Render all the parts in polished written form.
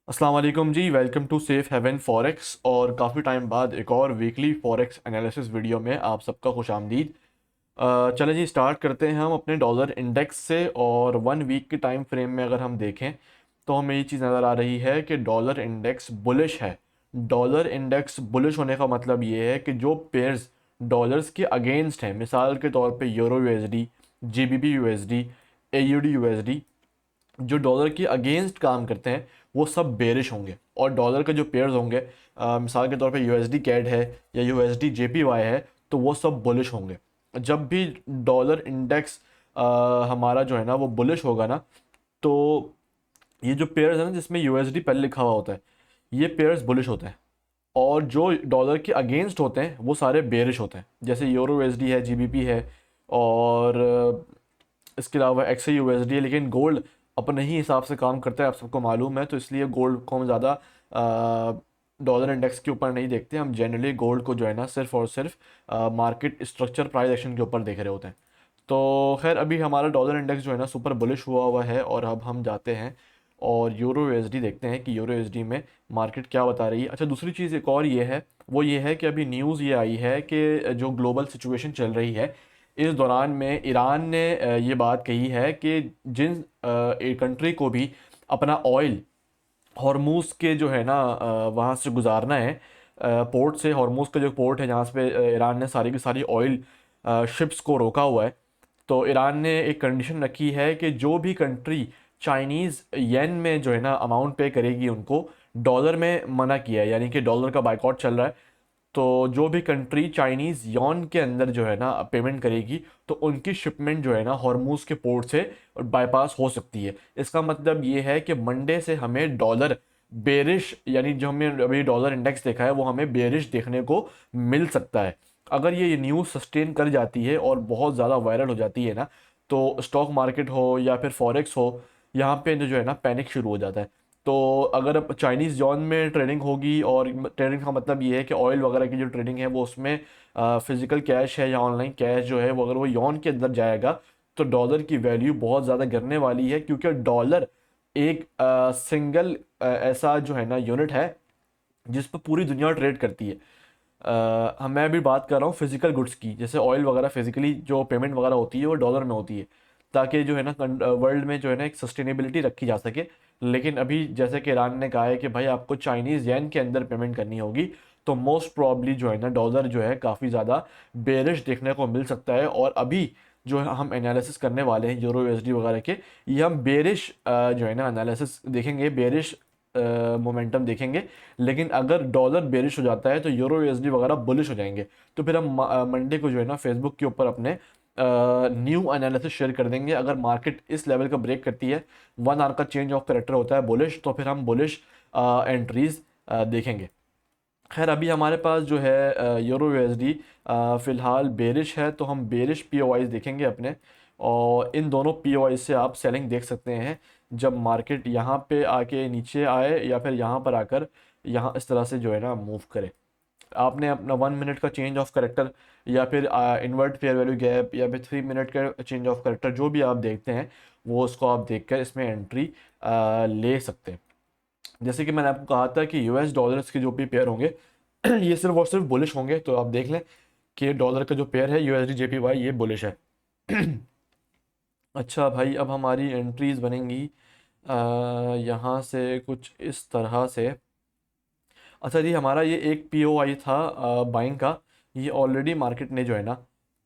अस्सलाम वालेकुम जी, welcome to safe haven forex. और काफ़ी टाइम बाद एक और वीकली फॉरेक्स एनालिसिस वीडियो में आप सबका खुश आमदीद। चलें जी, स्टार्ट करते हैं हम अपने डॉलर इंडेक्स से। और 1 वीक के टाइम फ्रेम में अगर हम देखें तो हमें ये चीज़ नज़र आ रही है कि डॉलर इंडेक्स बुलिश है। डॉलर इंडेक्स बुलिश होने का मतलब ये है कि जो पेयर्स डॉलर्स के अगेंस्ट हैं, मिसाल के तौर पे euro USD, GBP USD, AUD USD, जो डॉलर के अगेंस्ट काम करते हैं वो सब बेरिश होंगे। और डॉलर के जो पेयर्स होंगे, मिसाल के तौर पे यूएसडी कैड है या यूएसडी जेपीवाई है, तो वो सब बुलिश होंगे। जब भी डॉलर इंडेक्स हमारा जो है ना वो बुलिश होगा ना, तो ये जो पेयर्स है ना जिसमें यूएसडी पहले लिखा हुआ होता है, ये पेयर्स बुलिश होते हैं। और जो डॉलर के अगेंस्ट होते हैं वो सारे बेरिश होते हैं, जैसे यूरो यूएसडी है, जीबीपी है, और इसके अलावा एक्स यूएसडी है। लेकिन गोल्ड अपने ही हिसाब से काम करता है, आप सबको मालूम है, तो इसलिए गोल्ड को हम ज़्यादा डॉलर इंडेक्स के ऊपर नहीं देखते। हम जनरली गोल्ड को जो है ना सिर्फ और सिर्फ मार्केट स्ट्रक्चर प्राइस एक्शन के ऊपर देख रहे होते हैं। तो खैर, अभी हमारा डॉलर इंडेक्स जो है ना सुपर बुलिश हुआ हुआ है। और अब हम जाते हैं और यूरो यूएसडी देखते हैं कि यूरो यूएसडी में मार्केट क्या बता रही है। अच्छा, दूसरी चीज़ एक और ये है, वो ये है कि अभी न्यूज़ ये आई है कि जो ग्लोबल सिचुएशन चल रही है, इस दौरान में ईरान ने ये बात कही है कि जिन एक कंट्री को भी अपना ऑयल हॉर्मूज़ के जो है ना वहाँ से गुजारना है, पोर्ट से, हॉर्मूज़ का जो पोर्ट है जहाँ पे ईरान ने सारी की सारी ऑयल शिप्स को रोका हुआ है, तो ईरान ने एक कंडीशन रखी है कि जो भी कंट्री चाइनीज़ येन में जो है ना अमाउंट पे करेगी उनको डॉलर में मना किया है, यानी कि डॉलर का बाइकआउट चल रहा है। तो जो भी कंट्री चाइनीज़ यॉन के अंदर जो है ना पेमेंट करेगी, तो उनकी शिपमेंट जो है ना हॉर्मूज़ के पोर्ट से बाईपास हो सकती है। इसका मतलब ये है कि मंडे से हमें डॉलर बेरिश, यानी जो हमने अभी डॉलर इंडेक्स देखा है वो हमें बेरिश देखने को मिल सकता है। अगर ये न्यूज़ सस्टेन कर जाती है और बहुत ज़्यादा वायरल हो जाती है ना, तो स्टॉक मार्केट हो या फिर फॉरेक्स हो, यहाँ पे जो है ना पैनिक शुरू हो जाता है। तो अगर अब चाइनीज़ जॉन में ट्रेडिंग होगी, और ट्रेडिंग का मतलब ये है कि ऑयल वगैरह की जो ट्रेडिंग है वो उसमें फिजिकल कैश है या ऑनलाइन कैश जो है वो अगर वो यॉन के अंदर जाएगा, तो डॉलर की वैल्यू बहुत ज़्यादा गिरने वाली है। क्योंकि डॉलर एक सिंगल ऐसा जो है ना यूनिट है जिस पर पूरी दुनिया ट्रेड करती है। मैं अभी बात कर रहा हूँ फिजिकल गुड्स की, जैसे ऑयल वगैरह फिजिकली जो पेमेंट वगैरह होती है वो डॉलर में होती है, ताकि जो है ना वर्ल्ड में जो है ना एक सस्टेनेबिलिटी रखी जा सके। लेकिन अभी जैसे कि ईरान ने कहा है कि भाई आपको चाइनीज़ येन के अंदर पेमेंट करनी होगी, तो मोस्ट प्रॉब्ली जो है ना डॉलर जो है काफ़ी ज़्यादा बेरिश देखने को मिल सकता है। और अभी जो है हम एनालिसिस करने वाले हैं यूरो यूएसडी वगैरह के, ये हम बेरिश जो है ना एनालिसिस देखेंगे, बेरिश मोमेंटम देखेंगे। लेकिन अगर डॉलर बेरिश हो जाता है तो यूरो यूएसडी वगैरह बुलिश हो जाएंगे। तो फिर हम मंडे को जो है ना फेसबुक के ऊपर अपने न्यू एनालिसिस शेयर कर देंगे। अगर मार्केट इस लेवल का ब्रेक करती है, 1 आवर का चेंज ऑफ करेक्टर होता है बुलिश, तो फिर हम बुलिश एंट्रीज देखेंगे। खैर, अभी हमारे पास जो है यूरो यूएसडी फ़िलहाल बेरिश है, तो हम बेरिश पीओआईज देखेंगे अपने। और इन दोनों पीओआई से आप सेलिंग देख सकते हैं जब मार्केट यहाँ पे आके नीचे आए या फिर यहाँ पर आकर यहाँ इस तरह से जो है ना मूव करे। आपने अपना 1 मिनट का चेंज ऑफ करेक्टर या फिर इन्वर्ट फेयर वैल्यू गैप या फिर 3 मिनट का चेंज ऑफ करेक्टर जो भी आप देखते हैं, वो उसको आप देखकर इसमें एंट्री ले सकते हैं। जैसे कि मैंने आपको कहा था कि यूएस डॉलर्स के जो भी पेयर होंगे ये सिर्फ और सिर्फ बुलिश होंगे। तो आप देख लें कि डॉलर का जो पेयर है यूएसडी जेपीवाई, ये बुलिश है। अच्छा भाई, अब हमारी एंट्रीज बनेंगी यहाँ से कुछ इस तरह से। अच्छा जी, हमारा ये एक पीओआई था बाइंग का, ये ऑलरेडी मार्केट ने जो है ना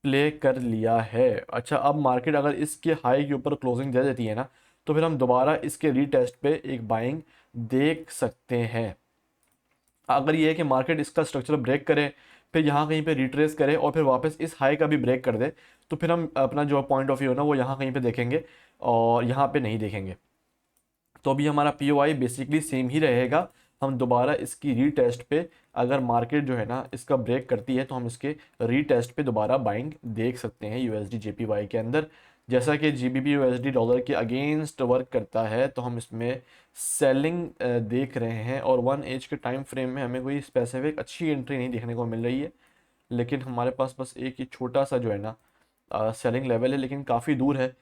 प्ले कर लिया है। अच्छा, अब मार्केट अगर इसके हाई के ऊपर क्लोजिंग दे देती है ना, तो फिर हम दोबारा इसके रीटेस्ट पे एक बाइंग देख सकते हैं। अगर ये है कि मार्केट इसका स्ट्रक्चर ब्रेक करे, फिर यहाँ कहीं पे रिट्रेस करे और फिर वापस इस हाई का भी ब्रेक कर दे, तो फिर हम अपना जो पॉइंट ऑफ व्यू है ना वो यहाँ कहीं पे देखेंगे और यहाँ पे नहीं देखेंगे। तो अभी हमारा P O I basically same ही रहेगा। हम दोबारा इसकी रीटेस्ट पे, अगर मार्केट जो है ना इसका ब्रेक करती है, तो हम इसके रीटेस्ट पे दोबारा बाइंग देख सकते हैं यूएसडी जेपीवाई के अंदर। जैसा कि जीबीपी यूएसडी डॉलर के अगेंस्ट वर्क करता है, तो हम इसमें सेलिंग देख रहे हैं। और 1 एज के टाइम फ्रेम में हमें कोई स्पेसिफिक अच्छी एंट्री नहीं देखने को मिल रही है, लेकिन हमारे पास बस एक ही छोटा सा जो है ना सेलिंग लेवल है, लेकिन काफ़ी दूर है।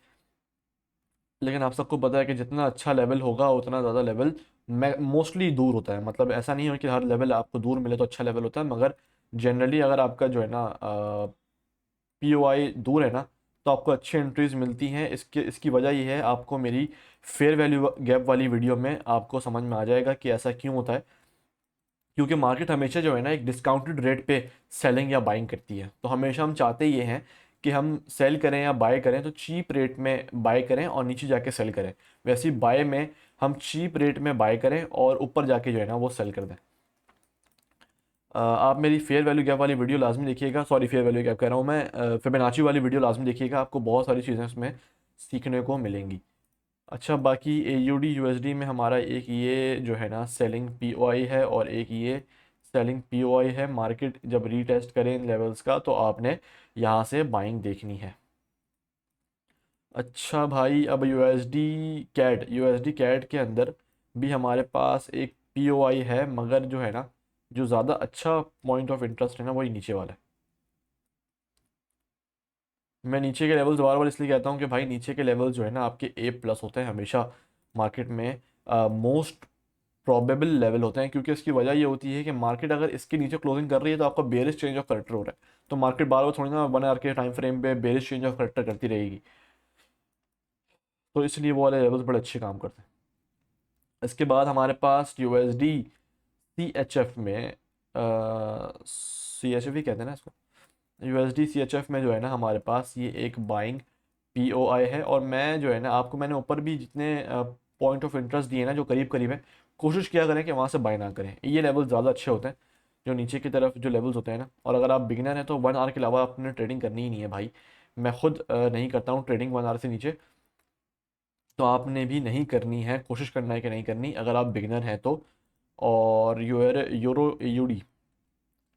लेकिन आप सबको पता है कि जितना अच्छा लेवल होगा उतना ज़्यादा लेवल मोस्टली दूर होता है। मतलब ऐसा नहीं है कि हर लेवल आपको दूर मिले तो अच्छा लेवल होता है, मगर जनरली अगर आपका जो है ना पीओआई दूर है ना, तो आपको अच्छी एंट्रीज मिलती हैं। इसकी वजह ये है, आपको मेरी फेयर वैल्यू गैप वाली वीडियो में आपको समझ में आ जाएगा कि ऐसा क्यों होता है। क्योंकि मार्केट हमेशा जो है ना एक डिस्काउंटेड रेट पे सेलिंग या बाइंग करती है, तो हमेशा हम चाहते ये हैं कि हम सेल करें या बाय करें तो चीप रेट में बाय करें और नीचे जाके सेल करें। वैसे ही बाय में हम चीप रेट में बाय करें और ऊपर जाके जो है ना वो सेल कर दें। आप मेरी फेयर वैल्यू गैप वाली वीडियो लाजमी देखिएगा, सॉरी फेयर वैल्यू गैप कह रहा हूँ मैं, फिबोनाची वाली वीडियो लाजमी देखिएगा, आपको बहुत सारी चीज़ें उसमें सीखने को मिलेंगी। अच्छा, बाकी AUD USD में हमारा एक ये जो है ना सेलिंग POI है और एक ये सेलिंग POI है। मार्केट जब रीटेस्ट करें इन लेवल्स का तो आपने यहाँ से बाइंग देखनी है। अच्छा भाई, अब USD कैड के अंदर भी हमारे पास एक POI है, मगर जो है ना जो ज़्यादा अच्छा पॉइंट ऑफ इंटरेस्ट है ना वही नीचे वाला है। मैं नीचे के लेवल्स बार बार इसलिए कहता हूँ कि भाई नीचे के लेवल्स जो है ना आपके A+ होते हैं हमेशा मार्केट में, मोस्ट प्रोबेबल लेवल होते हैं। क्योंकि इसकी वजह ये होती है कि मार्केट अगर इसके नीचे क्लोजिंग कर रही है तो आपका बेरिश चेंज ऑफ करेक्टर हो रहा है, तो मार्केट बार बार थोड़ी ना 1 आवर के टाइम फ्रेम पे बेरिश चेंज ऑफ करेक्टर करती रहेगी। तो इसलिए वो वाले लेवल्स बड़े अच्छे काम करते हैं। इसके बाद हमारे पास USD CHF में, CHF ही कहते हैं ना इसको, USD CHF में जो है ना हमारे पास ये एक बाइंग POI है। और मैं जो है ना आपको मैंने ऊपर भी जितने पॉइंट ऑफ इंटरेस्ट दिए ना जो करीब करीब है, कोशिश किया करें कि वहाँ से बाय ना करें। ये लेवल ज़्यादा अच्छे होते हैं जो नीचे की तरफ जो लेवल्स होते हैं ना। और अगर आप बिगिनर हैं तो 1 आवर के अलावा आपने ट्रेडिंग करनी ही नहीं है भाई। मैं खुद नहीं करता हूँ ट्रेडिंग 1 आवर से नीचे, तो आपने भी नहीं करनी है, कोशिश करना है कि नहीं करनी अगर आप बिगिनर हैं तो। और यूरो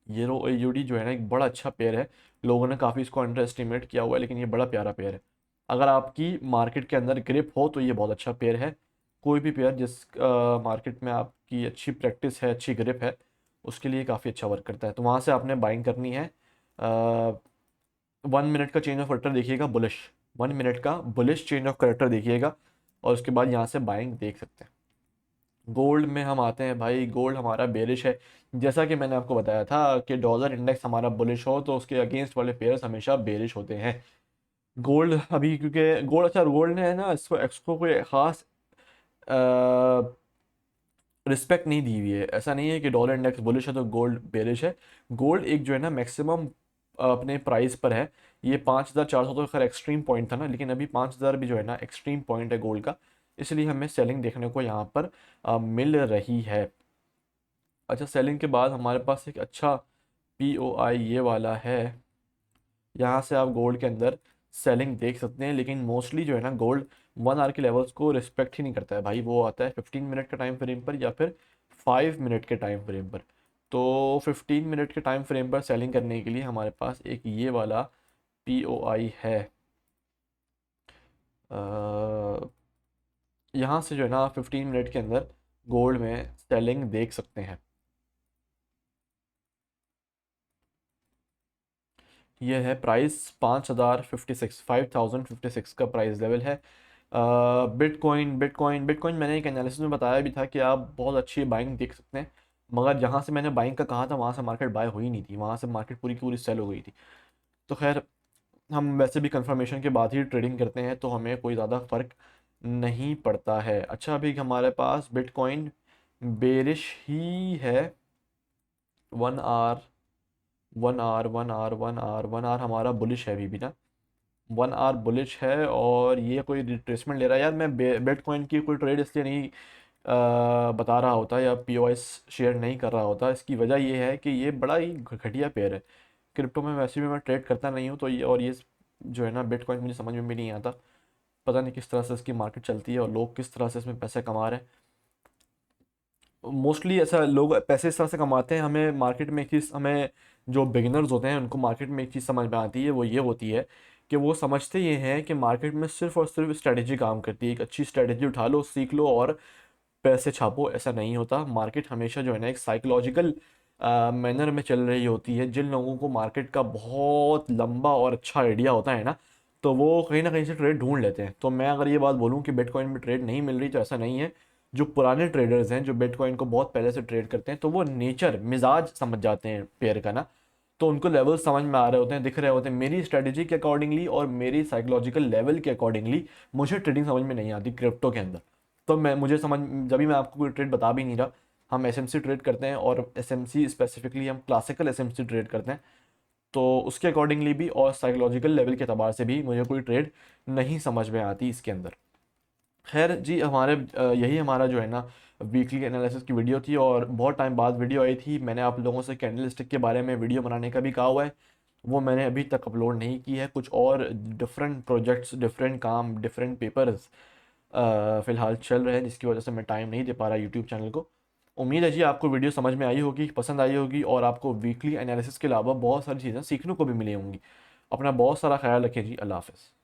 AUD जो है ना एक बड़ा अच्छा पेयर है। लोगों ने काफ़ी इसको अंडर एस्टिमेट किया हुआ है, लेकिन ये बड़ा प्यारा पेयर है। अगर आपकी मार्केट के अंदर ग्रिप हो तो ये बहुत अच्छा पेयर है। कोई भी पेयर जिस मार्केट में आपकी अच्छी प्रैक्टिस है, अच्छी ग्रिप है, उसके लिए काफ़ी अच्छा वर्क करता है। तो वहाँ से आपने बाइंग करनी है। 1 मिनट का चेंज ऑफ करेक्टर देखिएगा बुलिश, 1 मिनट का बुलिश चेंज ऑफ करेक्टर देखिएगा, और उसके बाद यहाँ से बाइंग देख सकते हैं। गोल्ड में हम आते हैं भाई, गोल्ड हमारा बेरिश है। जैसा कि मैंने आपको बताया था कि डॉलर इंडेक्स हमारा बुलिश हो तो उसके अगेंस्ट वाले पेयर्स हमेशा बेरिश होते हैं। गोल्ड अभी क्योंकि गोल्ड, अच्छा गोल्ड ने है ना इसको एक्सको कोई ख़ास रिस्पेक्ट नहीं दी हुई है। ऐसा नहीं है कि डॉलर इंडेक्स बुलिश है तो गोल्ड बेरिश है। गोल्ड एक जो है ना मैक्सिमम अपने प्राइस पर है। ये 5,400 तो खैर एक्सट्रीम पॉइंट था ना, लेकिन अभी 5,000 भी जो है ना एक्सट्रीम पॉइंट है गोल्ड का। इसलिए हमें सेलिंग देखने को यहाँ पर मिल रही है। अच्छा, सेलिंग के बाद हमारे पास एक अच्छा POI ये वाला है। यहाँ से आप गोल्ड के अंदर सेलिंग देख सकते हैं, लेकिन मोस्टली जो है ना गोल्ड 1 आवर के लेवल्स को रिस्पेक्ट ही नहीं करता है भाई। वो आता है 15 मिनट के टाइम फ्रेम पर या फिर 5 मिनट के टाइम फ्रेम पर। तो 15 मिनट के टाइम फ्रेम पर सेलिंग करने के लिए हमारे पास एक ये वाला POI है। यहाँ से जो है ना 15 मिनट के अंदर गोल्ड में सेलिंग देख सकते हैं। ये है प्राइस 5,056 का प्राइस लेवल है। बिटकॉइन मैंने एक एनालिसिस में बताया भी था कि आप बहुत अच्छी बाइंग देख सकते हैं, मगर जहाँ से मैंने बाइंग का कहा था वहाँ से मार्केट बाय हुई नहीं थी, वहाँ से मार्केट पूरी की पूरी सेल हो गई थी। तो खैर, हम वैसे भी कंफर्मेशन के बाद ही ट्रेडिंग करते हैं तो हमें कोई ज़्यादा फर्क नहीं पड़ता है। अच्छा, अभी हमारे पास बिटकॉइन बेरिश ही है। 1 आवर 1 आवर हमारा बुलिश है अभी भी ना। 1 आवर बुलिश है और ये कोई रिट्रेसमेंट ले रहा है। यार मैं बिटकॉइन की कोई ट्रेड इसलिए नहीं बता रहा होता या POS शेयर नहीं कर रहा होता। इसकी वजह ये है कि ये बड़ा ही घटिया पेयर है। क्रिप्टो में वैसे भी मैं ट्रेड करता नहीं हूँ, तो ये और ये जो है ना बिटकॉइन मुझे समझ में भी नहीं आता। पता नहीं किस तरह से इसकी मार्केट चलती है और लोग किस तरह से इसमें पैसे कमा रहे हैं। मोस्टली ऐसा लोग पैसे इस तरह से कमाते हैं। हमें मार्केट में एक चीज़, हमें जो बिगिनर्स होते हैं उनको मार्केट में एक चीज़ समझ में आती है, वो ये होती है कि वो समझते ये हैं कि मार्केट में सिर्फ और सिर्फ स्ट्रेटजी काम करती है। एक अच्छी स्ट्रेटजी उठा लो, सीख लो और पैसे छापो। ऐसा नहीं होता। मार्केट हमेशा जो है ना एक साइकोलॉजिकल मैनर में चल रही होती है। जिन लोगों को मार्केट का बहुत लंबा और अच्छा आइडिया होता है ना, तो वो कहीं ना कहीं से ट्रेड ढूंढ लेते हैं। तो मैं अगर ये बात बोलूँ कि बिटकॉइन में ट्रेड नहीं मिल रही, तो ऐसा नहीं है। जो पुराने ट्रेडर्स हैं जो बिटकॉइन को बहुत पहले से ट्रेड करते हैं, तो वो नेचर मिजाज समझ जाते हैं पेयर का ना। तो उनको लेवल समझ में आ रहे होते हैं, दिख रहे होते हैं मेरी स्ट्रेटजी के अकॉर्डिंगली और मेरी साइकोलॉजिकल लेवल के अकॉर्डिंगली। मुझे ट्रेडिंग समझ में नहीं आती क्रिप्टो के अंदर। तो मैं मुझे समझ, जब भी मैं आपको कोई ट्रेड बता भी नहीं रहा, हम एसएमसी ट्रेड करते हैं, और एसएमसी स्पेसिफिकली हम क्लासिकल एसएमसी ट्रेड करते हैं। तो उसके अकॉर्डिंगली भी और साइकोलॉजिकल लेवल के अतबार से भी मुझे कोई ट्रेड नहीं समझ में आती इसके अंदर। खैर जी, यही हमारा जो है ना वीकली एनालिसिस की वीडियो थी, और बहुत टाइम बाद वीडियो आई थी। मैंने आप लोगों से कैंडल स्टिक के बारे में वीडियो बनाने का भी कहा हुआ है, वो मैंने अभी तक अपलोड नहीं की है। कुछ और डिफरेंट प्रोजेक्ट्स, डिफरेंट काम, डिफरेंट पेपर्स फ़िलहाल चल रहे हैं, जिसकी वजह से मैं टाइम नहीं दे पा रहा यूट्यूब चैनल को। उम्मीद है जी आपको वीडियो समझ में आई होगी, पसंद आई होगी, और आपको वीकली एनालिसिस के अलावा बहुत सारी चीज़ें सीखने को भी मिली होंगी। अपना बहुत सारा ख्याल रखें जी। अल्लाह हाफ़िज़।